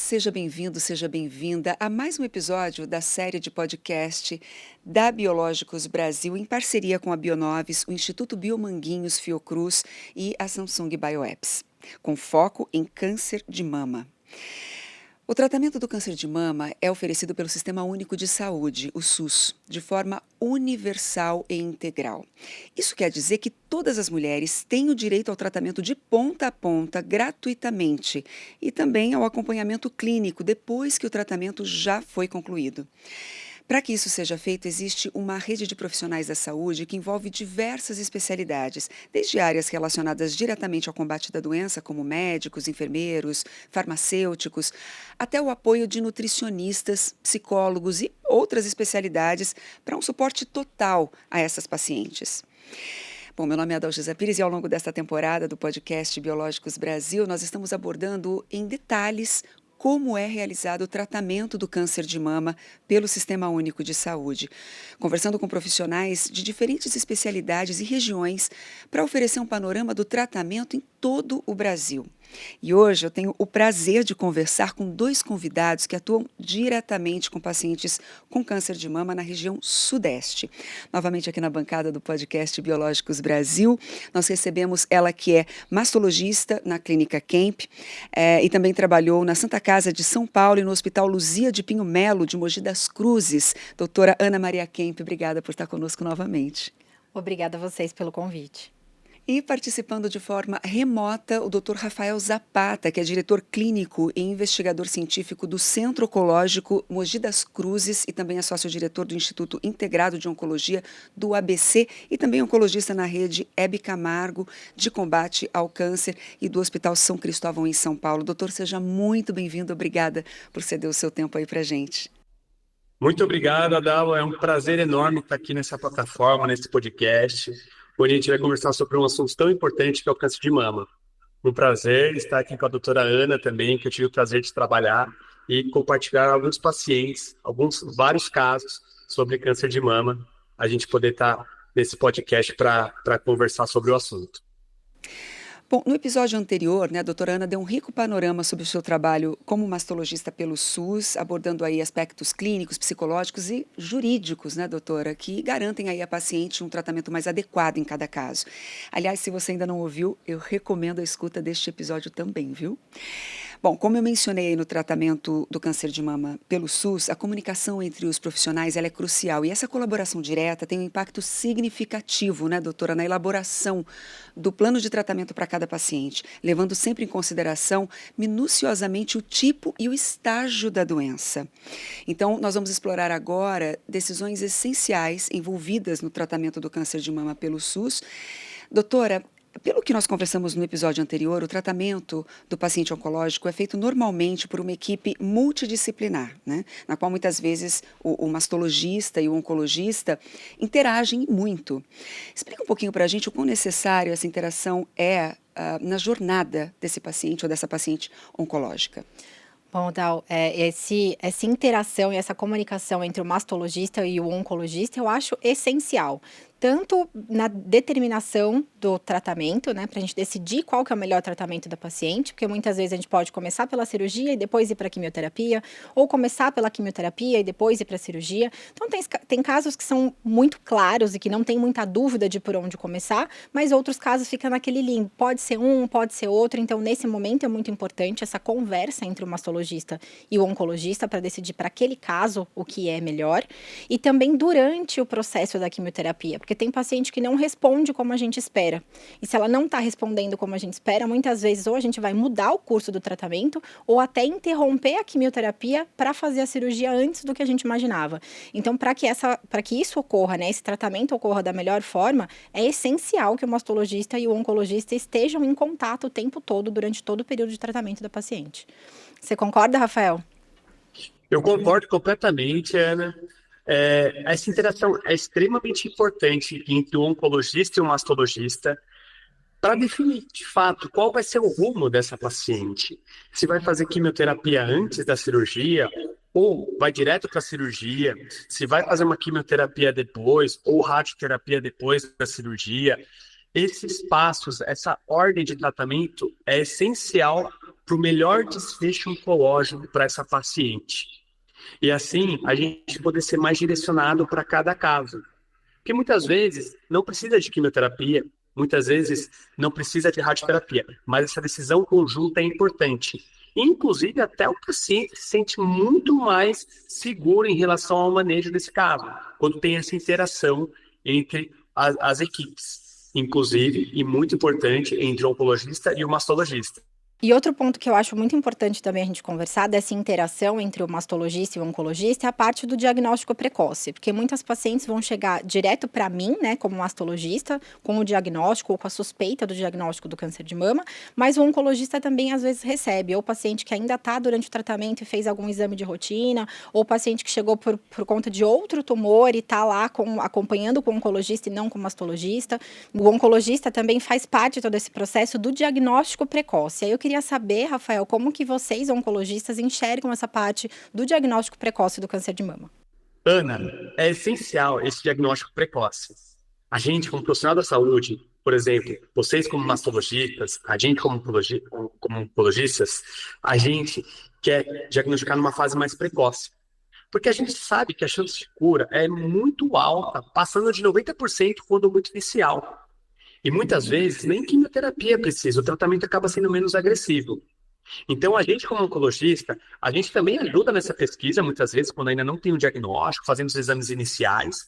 seja bem-vindo, seja bem-vinda a mais um episódio da série de podcast da Biológicos Brasil, em parceria com a Bionovis, o Instituto Biomanguinhos Fiocruz e a Samsung Bioapps, com foco em câncer de mama. O tratamento do câncer de mama é oferecido pelo Sistema Único de Saúde, o SUS, de forma universal e integral. Isso quer dizer que todas as mulheres têm o direito ao tratamento de ponta a ponta gratuitamente e também ao acompanhamento clínico depois que o tratamento já foi concluído. Para que isso seja feito, existe uma rede de profissionais da saúde que envolve diversas especialidades, desde áreas relacionadas diretamente ao combate da doença, como médicos, enfermeiros, farmacêuticos, até o apoio de nutricionistas, psicólogos e outras especialidades para um suporte total a essas pacientes. Bom, meu nome é Adalgisa Pires e ao longo desta temporada do podcast Biológicos Brasil, nós estamos abordando em detalhes como é realizado o tratamento do câncer de mama pelo Sistema Único de Saúde, conversando com profissionais de diferentes especialidades e regiões para oferecer um panorama do tratamento em todo o Brasil. E hoje eu tenho o prazer de conversar com dois convidados que atuam diretamente com pacientes com câncer de mama na região Sudeste. Novamente aqui na bancada do podcast Biológicos Brasil, nós recebemos ela que é mastologista na Clínica Kemp e também trabalhou na Santa Casa de São Paulo e no Hospital Luzia de Pinho Melo, de Mogi das Cruzes. Doutora Ana Maria Kemp, obrigada por estar conosco novamente. Obrigada a vocês pelo convite. E participando de forma remota, o Dr. Rafael Zapata, que é diretor clínico e investigador científico do Centro Oncológico Mogi das Cruzes e também é sócio-diretor do Instituto Integrado de Oncologia do ABC e também oncologista na rede Hebe Camargo de combate ao câncer e do Hospital São Cristóvão em São Paulo. Doutor, seja muito bem-vindo. Obrigada por ceder o seu tempo aí para a gente. Muito obrigado, Adal. É um prazer enorme estar aqui nessa plataforma, nesse podcast, onde a gente vai conversar sobre um assunto tão importante que é o câncer de mama. Um prazer estar aqui com a doutora Ana também, que eu tive o prazer de trabalhar e compartilhar alguns pacientes, vários casos sobre câncer de mama, a gente poder estar nesse podcast para conversar sobre o assunto. Bom, no episódio anterior, a doutora Ana deu um rico panorama sobre o seu trabalho como mastologista pelo SUS, abordando aí aspectos clínicos, psicológicos e jurídicos, doutora, que garantem aí a paciente um tratamento mais adequado em cada caso. Aliás, se você ainda não ouviu, eu recomendo a escuta deste episódio também, viu? Bom, como eu mencionei aí no tratamento do câncer de mama pelo SUS, a comunicação entre os profissionais ela é crucial e essa colaboração direta tem um impacto significativo, doutora, na elaboração do plano de tratamento para cada paciente, levando sempre em consideração minuciosamente o tipo e o estágio da doença. Então, nós vamos explorar agora decisões essenciais envolvidas no tratamento do câncer de mama pelo SUS. Doutora, pelo que nós conversamos no episódio anterior, o tratamento do paciente oncológico é feito normalmente por uma equipe multidisciplinar, na qual muitas vezes o mastologista e o oncologista interagem muito. Explica um pouquinho para a gente o quão necessário essa interação é na jornada desse paciente ou dessa paciente oncológica. Bom, Dal, essa interação e essa comunicação entre o mastologista e o oncologista eu acho essencial. Tanto na determinação do tratamento, para a gente decidir qual que é o melhor tratamento da paciente, porque muitas vezes a gente pode começar pela cirurgia e depois ir para a quimioterapia, ou começar pela quimioterapia e depois ir para a cirurgia. Então, tem casos que são muito claros e que não tem muita dúvida de por onde começar, mas outros casos ficam naquele limbo. Pode ser um, pode ser outro. Então, nesse momento é muito importante essa conversa entre o mastologista e o oncologista para decidir para aquele caso o que é melhor. E também durante o processo da quimioterapia, porque tem paciente que não responde como a gente espera. E se ela não está respondendo como a gente espera, muitas vezes ou a gente vai mudar o curso do tratamento ou até interromper a quimioterapia para fazer a cirurgia antes do que a gente imaginava. Então, para que isso ocorra, esse tratamento ocorra da melhor forma, é essencial que o mastologista e o oncologista estejam em contato o tempo todo, durante todo o período de tratamento da paciente. Você concorda, Rafael? Eu concordo completamente, Ana. Essa interação é extremamente importante entre o oncologista e o mastologista para definir, de fato, qual vai ser o rumo dessa paciente. Se vai fazer quimioterapia antes da cirurgia ou vai direto para a cirurgia, se vai fazer uma quimioterapia depois ou radioterapia depois da cirurgia. Esses passos, essa ordem de tratamento é essencial para o melhor desfecho oncológico para essa paciente. E assim, a gente poder ser mais direcionado para cada caso. Porque muitas vezes não precisa de quimioterapia, muitas vezes não precisa de radioterapia, mas essa decisão conjunta é importante. Inclusive, até o paciente se sente muito mais seguro em relação ao manejo desse caso, quando tem essa interação entre as equipes, inclusive, e muito importante, entre o oncologista e o mastologista. E outro ponto que eu acho muito importante também a gente conversar dessa interação entre o mastologista e o oncologista é a parte do diagnóstico precoce, porque muitas pacientes vão chegar direto para mim, né, como mastologista, com o diagnóstico ou com a suspeita do diagnóstico do câncer de mama, mas o oncologista também às vezes recebe, ou paciente que ainda está durante o tratamento e fez algum exame de rotina, ou paciente que chegou por conta de outro tumor e está lá acompanhando com o oncologista e não com o mastologista. O oncologista também faz parte de todo esse processo do diagnóstico precoce. Aí eu queria saber, Rafael, como que vocês, oncologistas, enxergam essa parte do diagnóstico precoce do câncer de mama? Ana, é essencial esse diagnóstico precoce. A gente, como profissional da saúde, por exemplo, vocês como mastologistas, a gente como oncologistas, a gente quer diagnosticar numa fase mais precoce. Porque a gente sabe que a chance de cura é muito alta, passando de 90% quando muito inicial. E muitas vezes nem quimioterapia é preciso, o tratamento acaba sendo menos agressivo. Então, a gente, como oncologista, a gente também ajuda nessa pesquisa, muitas vezes, quando ainda não tem um diagnóstico, fazendo os exames iniciais.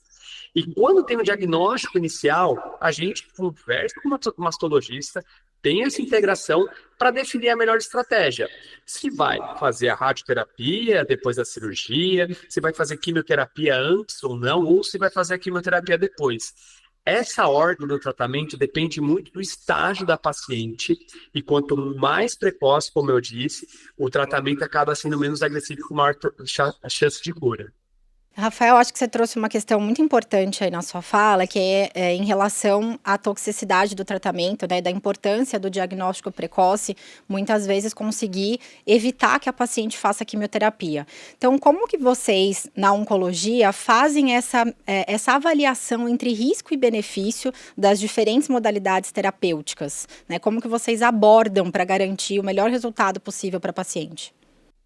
E quando tem um diagnóstico inicial, a gente conversa com o mastologista, tem essa integração para definir a melhor estratégia. Se vai fazer a radioterapia depois da cirurgia, se vai fazer quimioterapia antes ou não, ou se vai fazer a quimioterapia depois. Essa ordem do tratamento depende muito do estágio da paciente e quanto mais precoce, como eu disse, o tratamento acaba sendo menos agressivo com maior chance de cura. Rafael, acho que você trouxe uma questão muito importante aí na sua fala, que é em relação à toxicidade do tratamento, né, da importância do diagnóstico precoce, muitas vezes conseguir evitar que a paciente faça quimioterapia. Então, como que vocês, na oncologia, fazem essa avaliação entre risco e benefício das diferentes modalidades terapêuticas? Né? Como que vocês abordam para garantir o melhor resultado possível para a paciente?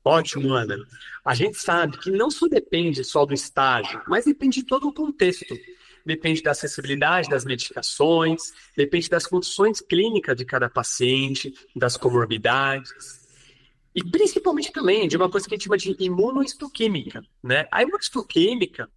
Ótimo, Ana. A gente sabe que não só depende só do estágio, mas depende de todo o contexto. Depende da acessibilidade das medicações, depende das condições clínicas de cada paciente, das comorbidades. E principalmente também de uma coisa que a gente chama de imunohistoquímica, né? A imunohistoquímica,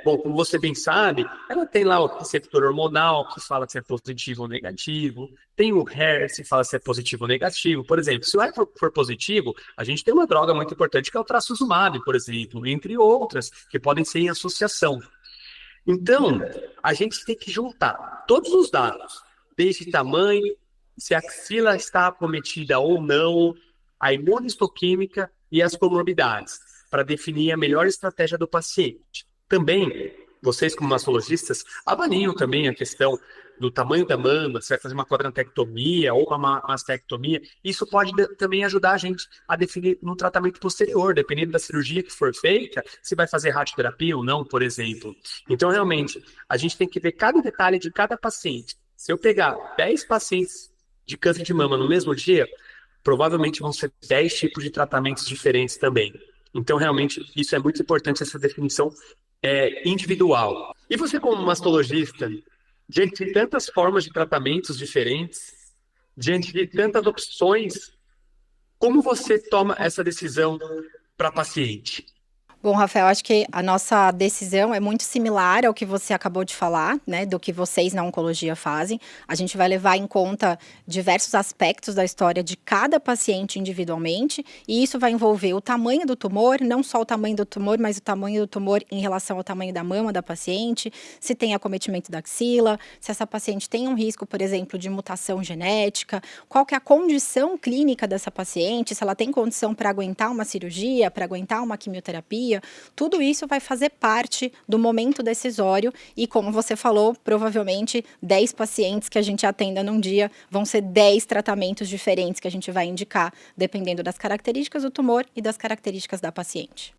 bom, como você bem sabe, ela tem lá o receptor hormonal que fala se é positivo ou negativo, tem o HER que fala se é positivo ou negativo. Por exemplo, se o HER for positivo, a gente tem uma droga muito importante que é o trastuzumab, por exemplo, entre outras que podem ser em associação. Então, a gente tem que juntar todos os dados, desde tamanho, se a axila está acometida ou não, a imunohistoquímica e as comorbidades, para definir a melhor estratégia do paciente. Também, vocês como mastologistas, avaliam também a questão do tamanho da mama, se vai fazer uma quadrantectomia ou uma mastectomia. Isso pode também ajudar a gente a definir no tratamento posterior, dependendo da cirurgia que for feita, se vai fazer radioterapia ou não, por exemplo. Então, realmente, a gente tem que ver cada detalhe de cada paciente. Se eu pegar 10 pacientes de câncer de mama no mesmo dia, provavelmente vão ser 10 tipos de tratamentos diferentes também. Então, realmente, isso é muito importante, essa definição individual. E você, como mastologista, diante de tantas formas de tratamentos diferentes, diante de tantas opções, como você toma essa decisão para paciente? Bom, Rafael, acho que a nossa decisão é muito similar ao que você acabou de falar, né, do que vocês na oncologia fazem. A gente vai levar em conta diversos aspectos da história de cada paciente individualmente, e isso vai envolver o tamanho do tumor, não só o tamanho do tumor, mas o tamanho do tumor em relação ao tamanho da mama da paciente, se tem acometimento da axila, se essa paciente tem um risco, por exemplo, de mutação genética, qual que é a condição clínica dessa paciente, se ela tem condição para aguentar uma cirurgia, para aguentar uma quimioterapia. Tudo isso vai fazer parte do momento decisório e, como você falou, provavelmente 10 pacientes que a gente atenda num dia vão ser 10 tratamentos diferentes que a gente vai indicar, dependendo das características do tumor e das características da paciente.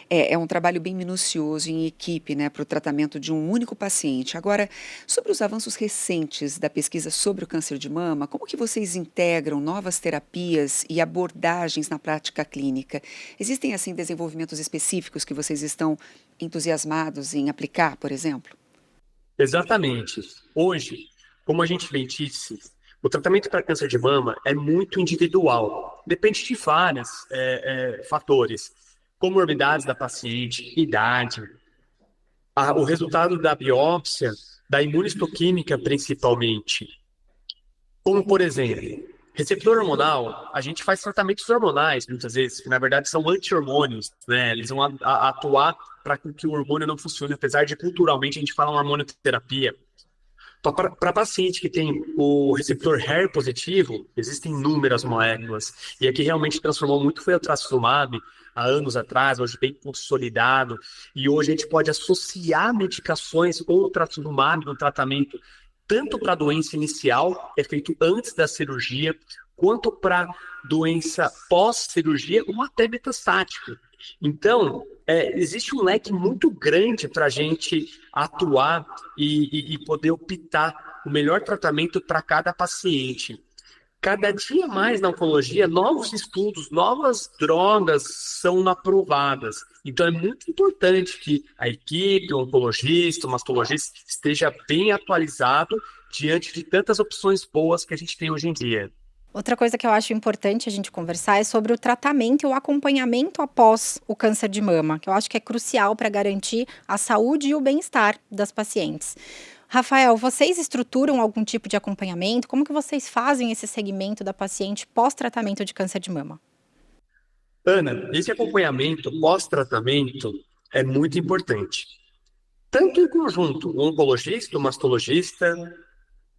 É um trabalho bem minucioso em equipe, né, para o tratamento de um único paciente. Agora, sobre os avanços recentes da pesquisa sobre o câncer de mama, como que vocês integram novas terapias e abordagens na prática clínica? Existem, assim, desenvolvimentos específicos que vocês estão entusiasmados em aplicar, por exemplo? Exatamente. Hoje, como a gente bem disse, o tratamento para câncer de mama é muito individual. Depende de vários fatores, comorbidades da paciente, idade, o resultado da biópsia, da imunistoquímica principalmente. Como, por exemplo, receptor hormonal, a gente faz tratamentos hormonais, muitas vezes, que na verdade são anti-hormônios, né? Eles vão atuar para que o hormônio não funcione, apesar de culturalmente a gente fala uma hormonioterapia. Para paciente que tem o receptor HER positivo, existem inúmeras moléculas. E a que realmente transformou muito foi o trastuzumab, há anos atrás, hoje bem consolidado. E hoje a gente pode associar medicações com o trastuzumab no tratamento, tanto para a doença inicial, é feito antes da cirurgia, quanto para doença pós-cirurgia ou até metastático. Então, existe um leque muito grande para a gente atuar e poder optar o melhor tratamento para cada paciente. Cada dia mais na oncologia, novos estudos, novas drogas são aprovadas. Então, é muito importante que a equipe, o oncologista, o mastologista, esteja bem atualizado diante de tantas opções boas que a gente tem hoje em dia. Outra coisa que eu acho importante a gente conversar é sobre o tratamento e o acompanhamento após o câncer de mama, que eu acho que é crucial para garantir a saúde e o bem-estar das pacientes. Rafael, vocês estruturam algum tipo de acompanhamento? Como que vocês fazem esse segmento da paciente pós-tratamento de câncer de mama? Ana, esse acompanhamento pós-tratamento é muito importante. Tanto em conjunto, o oncologista, o mastologista,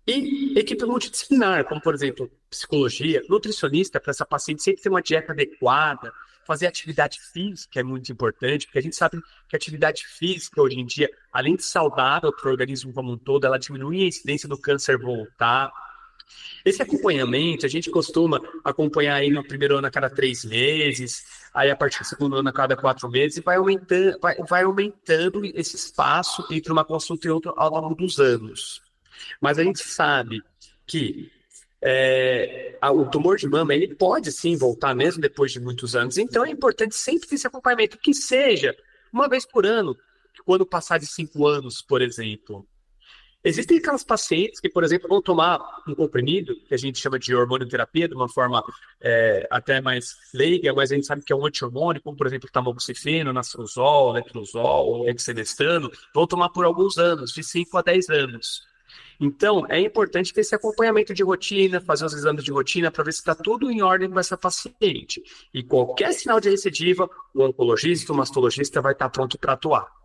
e equipe multidisciplinar, como, por exemplo, psicologia, nutricionista, para essa paciente sempre ter uma dieta adequada, fazer atividade física é muito importante, porque a gente sabe que a atividade física, hoje em dia, além de saudável para o organismo como um todo, ela diminui a incidência do câncer voltar. Esse acompanhamento, a gente costuma acompanhar aí no primeiro ano a cada 3 meses, aí a partir do segundo ano a cada 4 meses, e vai aumentando esse espaço entre uma consulta e outra ao longo dos anos. Mas a gente sabe que o tumor de mama ele pode sim voltar mesmo depois de muitos anos. Então é importante sempre ter esse acompanhamento, que seja uma vez por ano, quando passar de 5 anos, por exemplo. Existem aquelas pacientes que, por exemplo, vão tomar um comprimido, que a gente chama de hormonioterapia, de uma forma até mais leiga, mas a gente sabe que é um anti-hormônio, como, por exemplo, tamoxifeno, anastrozol, letrozol, exemestano, vão tomar por alguns anos, de 5 a 10 anos. Então, é importante ter esse acompanhamento de rotina, fazer os exames de rotina para ver se está tudo em ordem com essa paciente. E qualquer sinal de recidiva, o oncologista, o mastologista vai estar pronto para atuar.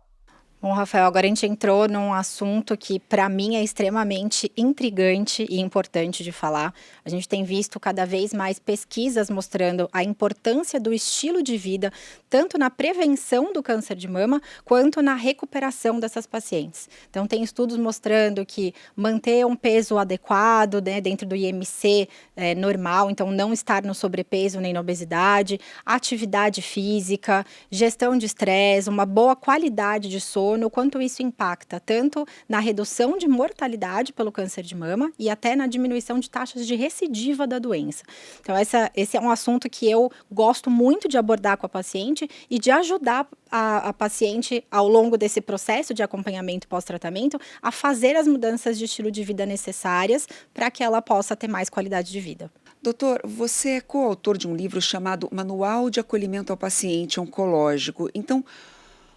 Bom, Rafael, agora a gente entrou num assunto que, para mim, é extremamente intrigante e importante de falar. A gente tem visto cada vez mais pesquisas mostrando a importância do estilo de vida, tanto na prevenção do câncer de mama, quanto na recuperação dessas pacientes. Então, tem estudos mostrando que manter um peso adequado, né, dentro do IMC normal, então não estar no sobrepeso nem na obesidade, atividade física, gestão de estresse, uma boa qualidade de sono, o quanto isso impacta tanto na redução de mortalidade pelo câncer de mama e até na diminuição de taxas de recidiva da doença. Então, esse é um assunto que eu gosto muito de abordar com a paciente e de ajudar a paciente, ao longo desse processo de acompanhamento pós-tratamento, a fazer as mudanças de estilo de vida necessárias para que ela possa ter mais qualidade de vida. Doutor, você é coautor de um livro chamado Manual de Acolhimento ao Paciente Oncológico. Então,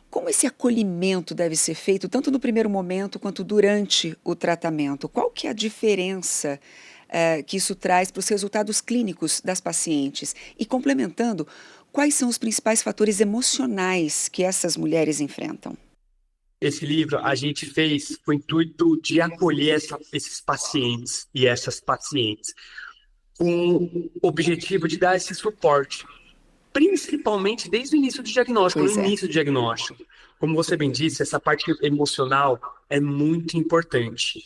como esse acolhimento deve ser feito, tanto no primeiro momento quanto durante o tratamento? Qual que é a diferença que isso traz para os resultados clínicos das pacientes? E complementando, quais são os principais fatores emocionais que essas mulheres enfrentam? Esse livro a gente fez com o intuito de acolher esses pacientes e essas pacientes, com o objetivo de dar esse suporte. Principalmente desde o início do diagnóstico, Pois no é. início do diagnóstico. Como você bem disse, essa parte emocional é muito importante.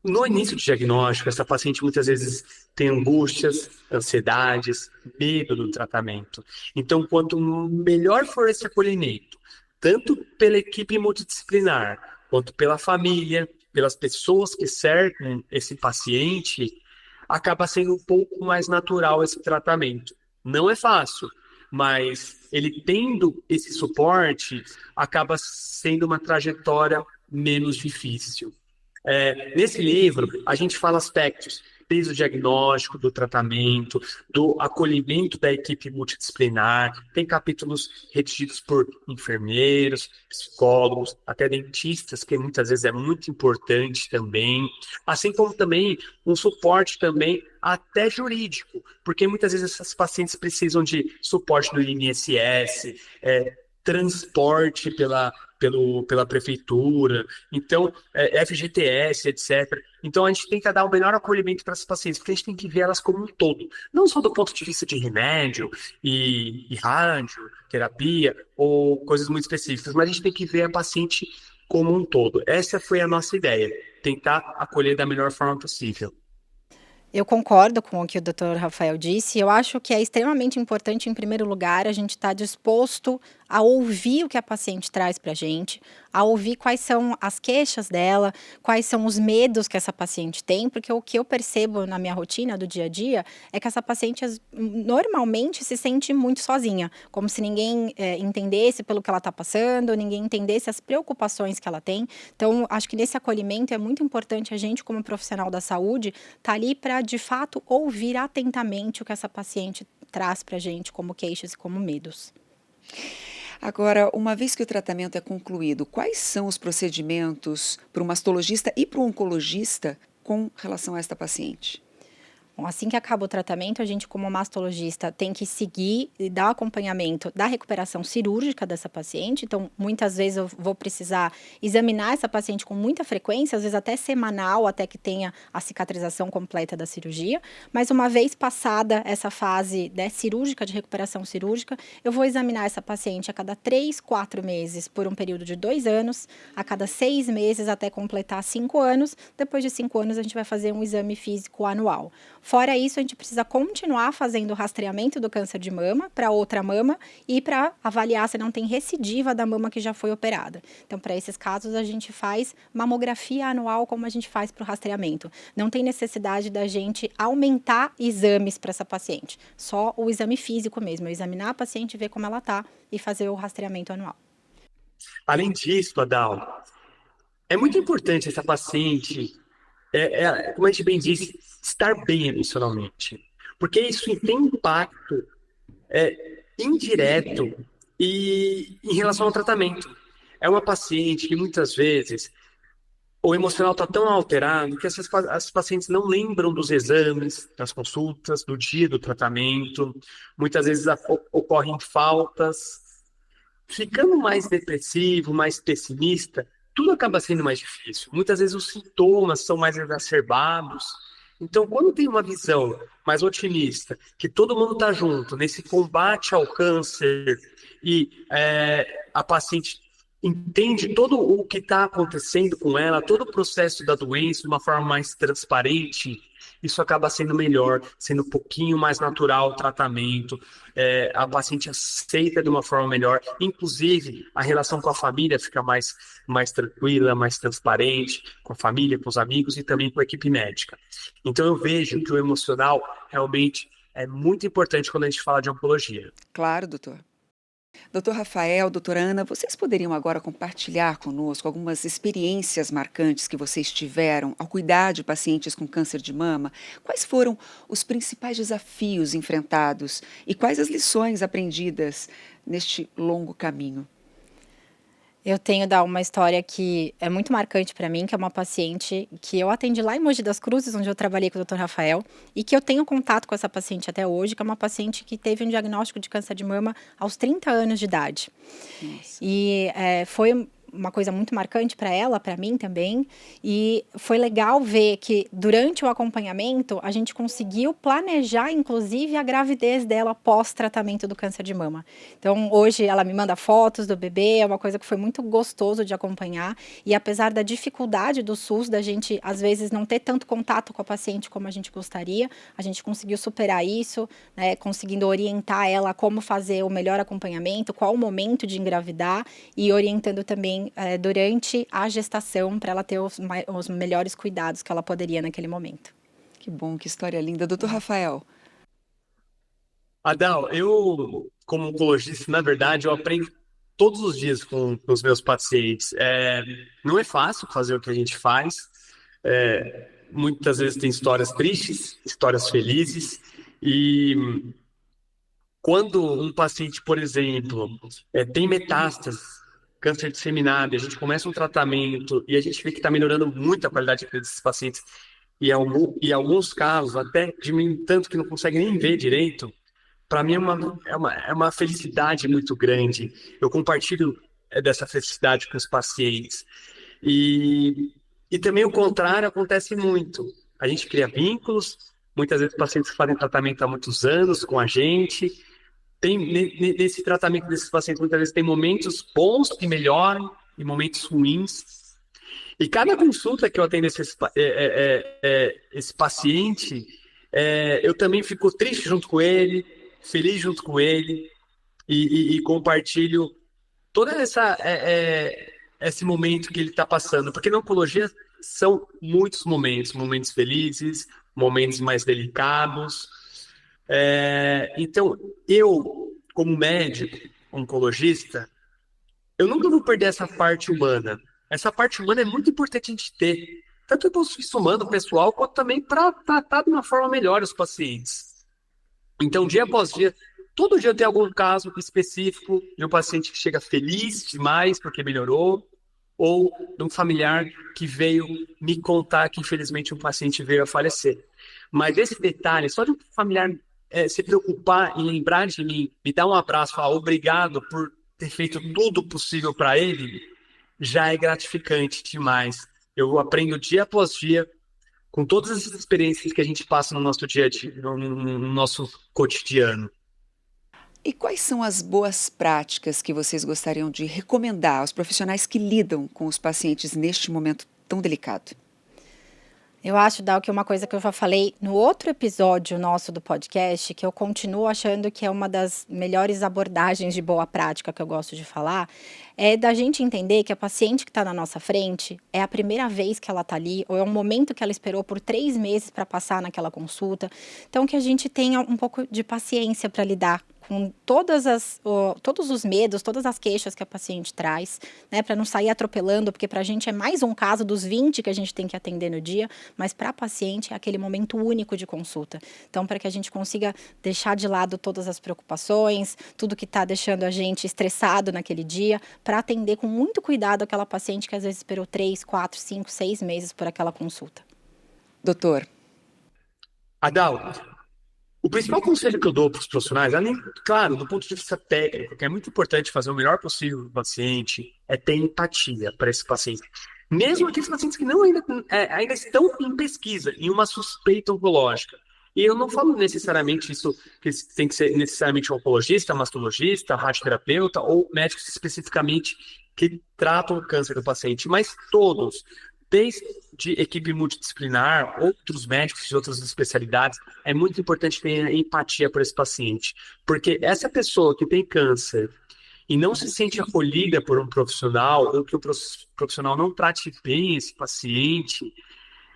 No início do diagnóstico, essa paciente muitas vezes tem angústias, ansiedades, medo do tratamento. Então, quanto melhor for esse acolhimento, tanto pela equipe multidisciplinar, quanto pela família, pelas pessoas que cercam esse paciente, acaba sendo um pouco mais natural esse tratamento. Não é fácil, mas ele tendo esse suporte, acaba sendo uma trajetória menos difícil. Nesse livro, a gente fala aspectos desde o diagnóstico, do tratamento, do acolhimento da equipe multidisciplinar. Tem capítulos redigidos por enfermeiros, psicólogos, até dentistas, que muitas vezes é muito importante também. Assim como também um suporte também até jurídico, porque muitas vezes essas pacientes precisam de suporte do INSS, transporte pela prefeitura, então, FGTS, etc. Então, a gente tenta dar o melhor acolhimento para essas pacientes, porque a gente tem que ver elas como um todo, não só do ponto de vista de remédio e rádio, terapia, ou coisas muito específicas, mas a gente tem que ver a paciente como um todo. Essa foi a nossa ideia, tentar acolher da melhor forma possível. Eu concordo com o que o Dr. Rafael disse. Eu acho que é extremamente importante, em primeiro lugar, a gente estar disposto a ouvir o que a paciente traz para a gente, a ouvir quais são as queixas dela, quais são os medos que essa paciente tem, porque o que eu percebo na minha rotina do dia a dia é que essa paciente normalmente se sente muito sozinha, como se ninguém entendesse pelo que ela está passando, ninguém entendesse as preocupações que ela tem. Então, acho que nesse acolhimento é muito importante a gente, como profissional da saúde, estar ali para, de fato, ouvir atentamente o que essa paciente traz para a gente como queixas e como medos. Agora, uma vez que o tratamento é concluído, quais são os procedimentos para o mastologista e para o oncologista com relação a esta paciente? Bom, assim que acaba o tratamento, a gente, como mastologista, tem que seguir e dar acompanhamento da recuperação cirúrgica dessa paciente. Então, muitas vezes eu vou precisar examinar essa paciente com muita frequência, às vezes até semanal, até que tenha a cicatrização completa da cirurgia. Mas uma vez passada essa fase, né, cirúrgica, de recuperação cirúrgica, eu vou examinar essa paciente a cada 3, 4 meses por um período de 2 anos, a cada 6 meses até completar 5 anos. Depois de 5 anos, a gente vai fazer um exame físico anual. Fora isso, a gente precisa continuar fazendo o rastreamento do câncer de mama para outra mama e para avaliar se não tem recidiva da mama que já foi operada. Então, para esses casos, a gente faz mamografia anual como a gente faz para o rastreamento. Não tem necessidade da gente aumentar exames para essa paciente. Só o exame físico mesmo, examinar a paciente, ver como ela está e fazer o rastreamento anual. Além disso, Adal, é muito importante essa paciente, como a gente bem disse, estar bem emocionalmente. Porque isso tem impacto indireto e em relação ao tratamento. É uma paciente que muitas vezes o emocional está tão alterado que as pacientes não lembram dos exames, das consultas, do dia do tratamento. Muitas vezes ocorrem faltas. Ficando mais depressivo, mais pessimista, tudo acaba sendo mais difícil. Muitas vezes os sintomas são mais exacerbados. Então, quando tem uma visão mais otimista, que todo mundo está junto nesse combate ao câncer e a paciente entende todo o que está acontecendo com ela, todo o processo da doença de uma forma mais transparente, isso acaba sendo melhor, sendo um pouquinho mais natural o tratamento, a paciente aceita de uma forma melhor, inclusive a relação com a família fica mais tranquila, mais transparente, com a família, com os amigos e também com a equipe médica. Então eu vejo que o emocional realmente é muito importante quando a gente fala de oncologia. Claro, doutor. Doutor Rafael, doutora Ana, vocês poderiam agora compartilhar conosco algumas experiências marcantes que vocês tiveram ao cuidar de pacientes com câncer de mama? Quais foram os principais desafios enfrentados e quais as lições aprendidas neste longo caminho? Eu tenho uma história que é muito marcante para mim, que é uma paciente que eu atendi lá em Mogi das Cruzes, onde eu trabalhei com o Dr. Rafael, e que eu tenho contato com essa paciente até hoje, que é uma paciente que teve um diagnóstico de câncer de mama aos 30 anos de idade. Nossa. E foi uma coisa muito marcante para ela, para mim também, e foi legal ver que durante o acompanhamento a gente conseguiu planejar, inclusive, a gravidez dela pós-tratamento do câncer de mama. Então, hoje ela me manda fotos do bebê, é uma coisa que foi muito gostoso de acompanhar, e apesar da dificuldade do SUS, da gente, às vezes, não ter tanto contato com a paciente como a gente gostaria, a gente conseguiu superar isso, né, conseguindo orientar ela a como fazer o melhor acompanhamento, qual o momento de engravidar, e orientando também durante a gestação para ela ter os melhores cuidados que ela poderia naquele momento. Que bom, que história linda. Doutor Rafael. Adal, eu, como oncologista, na verdade, eu aprendo todos os dias com os meus pacientes. Não é fácil fazer o que a gente faz. Muitas vezes tem histórias tristes, histórias felizes. E quando um paciente, por exemplo, tem metástase, câncer disseminado, e a gente começa um tratamento e a gente vê que está melhorando muito a qualidade de vida desses pacientes, e em alguns casos até diminuindo tanto que não consegue nem ver direito, para mim é uma felicidade muito grande. Eu compartilho dessa felicidade com os pacientes. E, e também o contrário acontece muito. A gente cria vínculos, muitas vezes pacientes fazem tratamento há muitos anos com a gente. Nesse tratamento desses pacientes, muitas vezes tem momentos bons que melhoram e momentos ruins. E cada consulta que eu atendo esse paciente, eu também fico triste junto com ele, feliz junto com ele, e compartilho todo esse momento que ele está passando. Porque na oncologia são muitos momentos, momentos felizes, momentos mais delicados. Então, eu, como médico, oncologista, eu nunca vou perder essa parte humana. Essa parte humana é muito importante a gente ter, tanto para o serviço humano, pessoal, quanto também para tratar de uma forma melhor os pacientes. Então, dia após dia, todo dia tem algum caso específico de um paciente que chega feliz demais porque melhorou, ou de um familiar que veio me contar que, infelizmente, um paciente veio a falecer. Mas esse detalhe, só de um familiar se preocupar e lembrar de mim, me dar um abraço, falar obrigado por ter feito tudo possível para ele, já é gratificante demais. Eu aprendo dia após dia com todas essas experiências que a gente passa no nosso dia a dia, no nosso cotidiano. E quais são as boas práticas que vocês gostariam de recomendar aos profissionais que lidam com os pacientes neste momento tão delicado? Eu acho, Dal, que uma coisa que eu já falei no outro episódio nosso do podcast, que eu continuo achando que é uma das melhores abordagens de boa prática que eu gosto de falar, é da gente entender que a paciente que está na nossa frente é a primeira vez que ela está ali, ou é um momento que ela esperou por 3 meses para passar naquela consulta. Então, que a gente tenha um pouco de paciência para lidar com todos os medos, todas as queixas que a paciente traz, né, para não sair atropelando, porque para a gente é mais um caso dos 20 que a gente tem que atender no dia, mas para a paciente é aquele momento único de consulta. Então, para que a gente consiga deixar de lado todas as preocupações, tudo que está deixando a gente estressado naquele dia, para atender com muito cuidado aquela paciente que às vezes esperou 3, 4, 5, 6 meses por aquela consulta. Doutor. Adal, o principal conselho que eu dou para os profissionais, além, claro, do ponto de vista técnico, que é muito importante fazer o melhor possível para o paciente, é ter empatia para esse paciente. Mesmo aqueles pacientes que ainda estão em pesquisa, em uma suspeita oncológica. E eu não falo necessariamente isso, que tem que ser necessariamente um oncologista, mastologista, radioterapeuta ou médicos especificamente que tratam o câncer do paciente, mas todos, desde equipe multidisciplinar, outros médicos de outras especialidades, é muito importante ter empatia por esse paciente. Porque essa pessoa que tem câncer e não se sente acolhida por um profissional, ou que o profissional não trate bem esse paciente,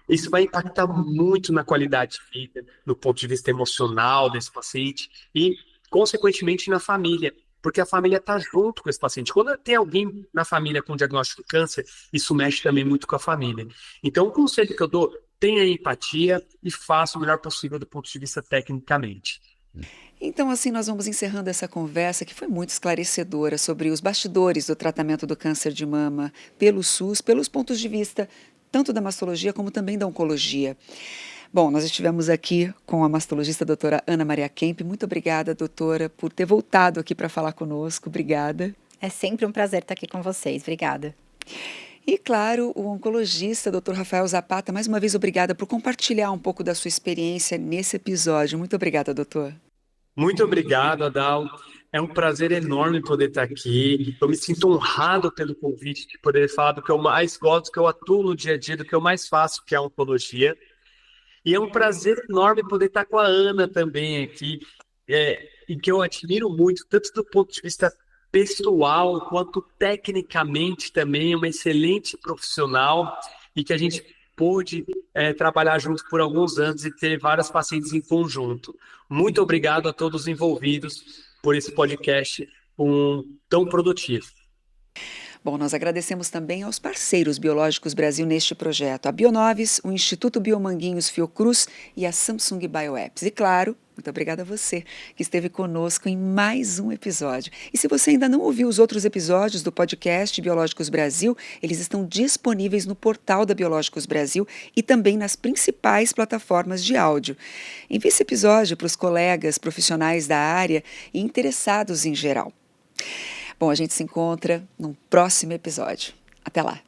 isso vai impactar muito na qualidade de vida, no ponto de vista emocional desse paciente e, consequentemente, na família, porque a família está junto com esse paciente. Quando tem alguém na família com diagnóstico de câncer, isso mexe também muito com a família. Então, o conselho que eu dou, tenha empatia e faça o melhor possível do ponto de vista tecnicamente. Então, assim, nós vamos encerrando essa conversa que foi muito esclarecedora sobre os bastidores do tratamento do câncer de mama pelo SUS, pelos pontos de vista tanto da mastologia como também da oncologia. Bom, nós estivemos aqui com a mastologista doutora Ana Maria Kemp. Muito obrigada, doutora, por ter voltado aqui para falar conosco. Obrigada. É sempre um prazer estar aqui com vocês. Obrigada. E, claro, o oncologista Dr. Rafael Zapata, mais uma vez obrigada por compartilhar um pouco da sua experiência nesse episódio. Muito obrigada, doutor. Muito obrigado, Adal. É um prazer enorme poder estar aqui. Eu me sinto honrado pelo convite de poder falar do que eu mais gosto, do que eu atuo no dia a dia, do que eu mais faço, que é a oncologia. E é um prazer enorme poder estar com a Ana também aqui, e que eu admiro muito, tanto do ponto de vista pessoal, quanto tecnicamente também, é uma excelente profissional, e que a gente pôde trabalhar junto por alguns anos e ter vários pacientes em conjunto. Muito obrigado a todos os envolvidos por esse podcast tão produtivo. Bom, nós agradecemos também aos parceiros Biológicos Brasil neste projeto, a Bionovis, o Instituto Biomanguinhos Fiocruz e a Samsung Bioapps. E claro, muito obrigada a você que esteve conosco em mais um episódio. E se você ainda não ouviu os outros episódios do podcast Biológicos Brasil, eles estão disponíveis no portal da Biológicos Brasil e também nas principais plataformas de áudio. Envie esse episódio para os colegas profissionais da área e interessados em geral. Bom, a gente se encontra num próximo episódio. Até lá!